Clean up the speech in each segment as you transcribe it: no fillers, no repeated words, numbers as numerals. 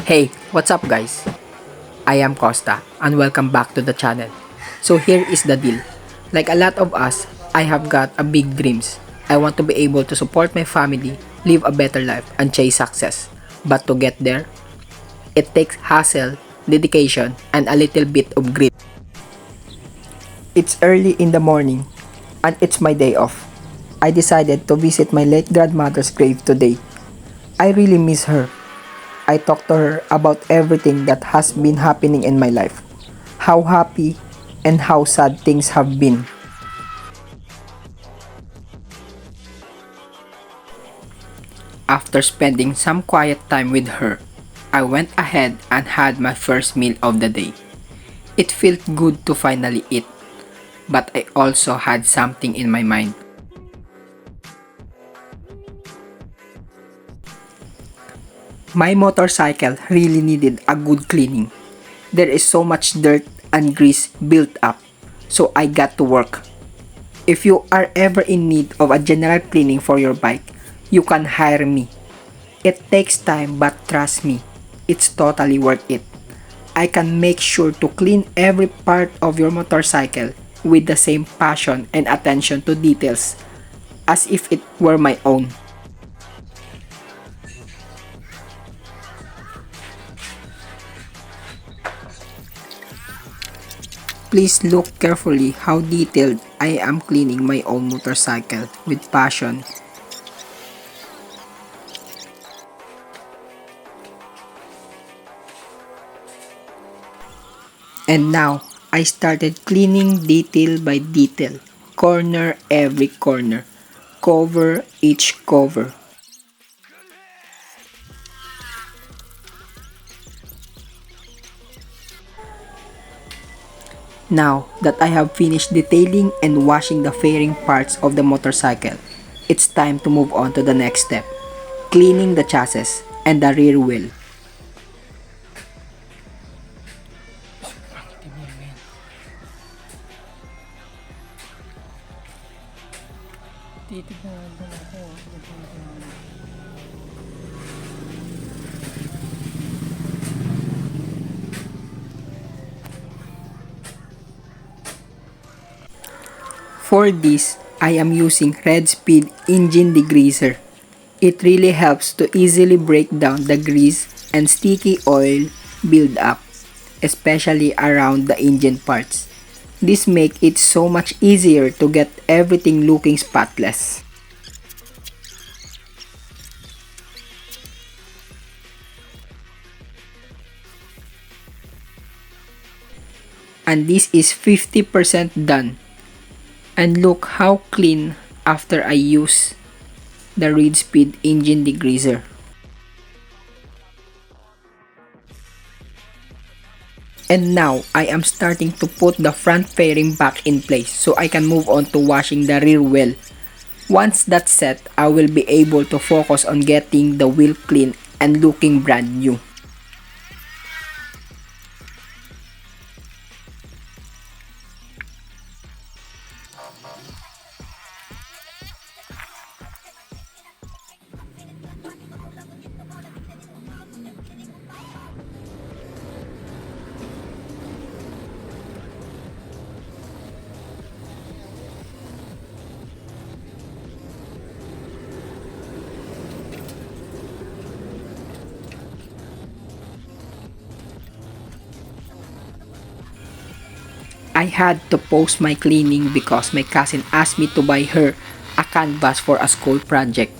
Hey, what's up guys? I am Costa and welcome back to the channel. So here is the deal. Like a lot of us, I have got a big dreams. I want to be able to support my family, live a better life, and chase success. But to get there, it takes hustle, dedication, and a little bit of grit. It's early in the morning and it's my day off. I decided to visit my late grandmother's grave today. I really miss her. I talked to her about everything that has been happening in my life. How happy and how sad things have been. After spending some quiet time with her, I went ahead and had my first meal of the day. It felt good to finally eat, but I also had something in my mind. My motorcycle really needed a good cleaning. There is so much dirt and grease built up, so I got to work. If you are ever in need of a general cleaning for your bike, you can hire me. It takes time, but trust me, it's totally worth it. I can make sure to clean every part of your motorcycle with the same passion and attention to details as if it were my own. Please look carefully how detailed I am cleaning my own motorcycle with passion. And now, I started cleaning detail by detail, corner every corner, cover each cover. Now that I have finished detailing and washing the fairing parts of the motorcycle, it's time to move on to the next step, cleaning the chassis and the rear wheel. For this, I am using Red Speed Engine Degreaser. It really helps to easily break down the grease and sticky oil build up, especially around the engine parts. This makes it so much easier to get everything looking spotless. And this is 50% done. And look how clean after I use the Red Speed Engine Degreaser. And now, I am starting to put the front fairing back in place so I can move on to washing the rear wheel. Once that's set, I will be able to focus on getting the wheel clean and looking brand new. I had to post my cleaning because my cousin asked me to buy her a canvas for a school project.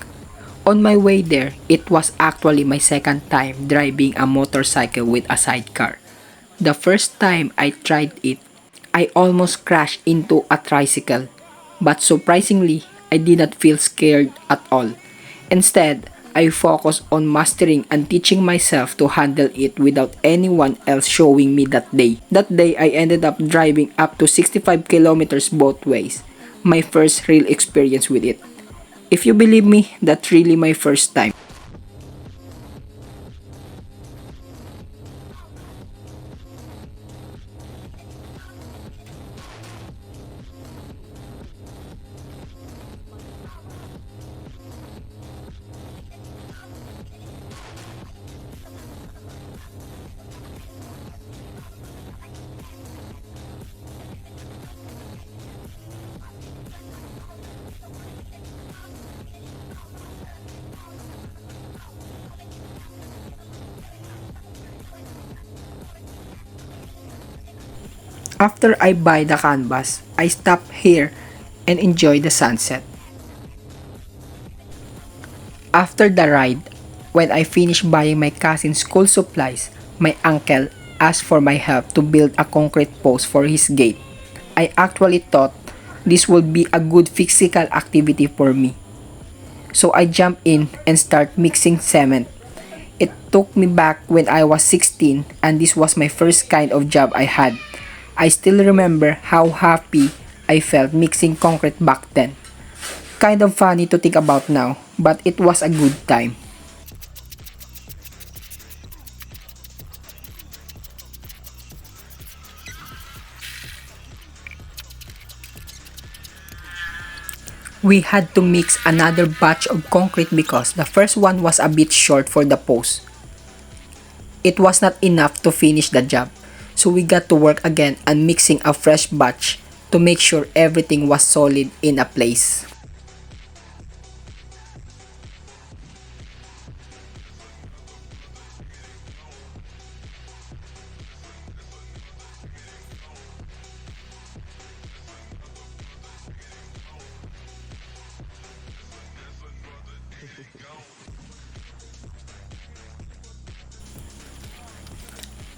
On my way there, it was actually my second time driving a motorcycle with a sidecar. The first time I tried it, I almost crashed into a tricycle, but surprisingly, I did not feel scared at all. Instead, I focused on mastering and teaching myself to handle it without anyone else showing me that day. That day, I ended up driving up to 65 kilometers both ways. My first real experience with it. If you believe me, that's really my first time. After I buy the canvas, I stop here and enjoy the sunset. After the ride, when I finished buying my cousin's school supplies, my uncle asked for my help to build a concrete post for his gate. I actually thought this would be a good physical activity for me. So I jumped in and start mixing cement. It took me back when I was 16 and this was my first kind of job I had. I still remember how happy I felt mixing concrete back then. Kind of funny to think about now, but it was a good time. We had to mix another batch of concrete because the first one was a bit short for the post. It was not enough to finish the job, so we got to work again on mixing a fresh batch to make sure everything was solid in a place.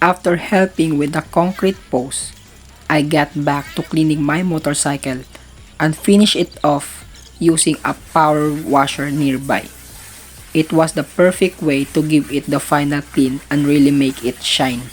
After helping with the concrete post, I got back to cleaning my motorcycle and finished it off using a power washer nearby. It was the perfect way to give it the final clean and really make it shine.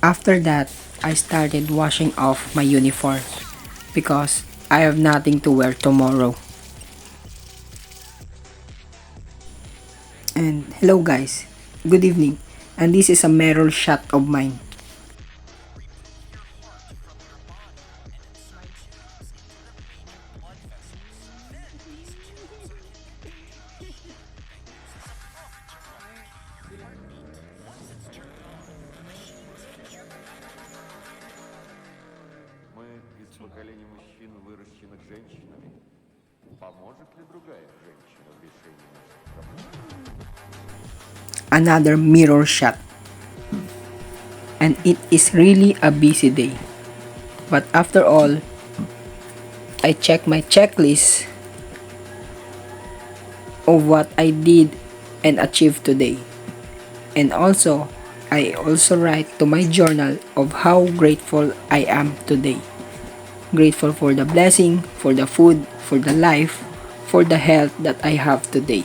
After that, I started washing off my uniform because I have nothing to wear tomorrow. And hello guys, good evening. And this is a mirror shot of mine. Мы из поколения мужчин, выращенных женщинами. Поможет ли другая женщина в решении наших проблем? Another mirror shot. And it is really a busy day. But after all, I check my checklist of what I did and achieved today. And also, I also write to my journal of how grateful I am today. Grateful for the blessing, for the food, for the life, for the health that I have today.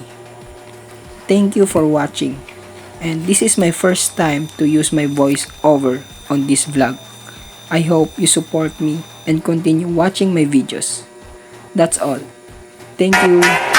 Thank you for watching. And this is my first time to use my voice over on this vlog. I hope you support me and continue watching my videos. That's all. Thank you.